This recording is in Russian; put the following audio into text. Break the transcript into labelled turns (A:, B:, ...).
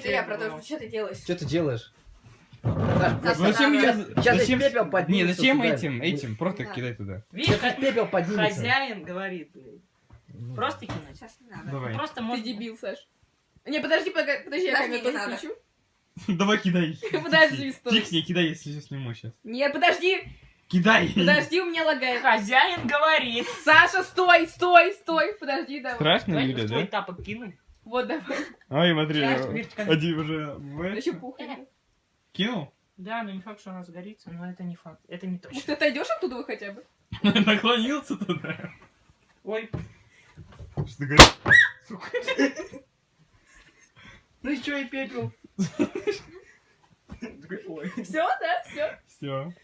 A: Это я про то, что ты делаешь.
B: Что ты делаешь? Саш,
A: Саша,
C: Зачем
A: надо.
C: я...
B: сейчас
C: зачем...
B: пепел
C: Не,
B: поднимется
C: зачем
B: сюда.
C: этим? Просто
A: Да.
C: кидай туда.
D: Видишь,
B: Сейчас пепел поднимется.
D: хозяин говорит, блядь.
B: Ну,
D: Просто кинуть.
A: Сейчас не надо.
C: Давай.
D: Просто
E: Ты
D: можно...
E: дебил, Саш. Не, подожди, подожди, я
A: Подожди,
E: камеру
A: не
E: тоже
A: надо.
E: включу.
C: Давай кидай.
E: Подожди, стой.
C: Тихо, не кидай, если я сниму сейчас.
E: Нет, подожди,
C: Кидай!
E: подожди, у меня лагает.
D: Хозяин говорит.
E: Саша, стой, стой, стой, подожди, давай.
C: Страшно,
D: Давай
C: Юля,
D: в твой
C: да?
D: тапок кину.
E: Вот, давай.
C: Ай, смотри,
D: Верочка.
C: один уже...
E: Еще пухнет.
C: Кинул?
D: Да, но не факт, что она загорится, но это не факт. Это не
E: Может,
D: точно.
E: ты отойдешь оттуда вы хотя бы?
C: Наклонился туда.
D: Ой,
C: Что ты говоришь? Сука.
B: Ну и что, и пепел?
C: Ой.
E: Все, да, все.
C: Все.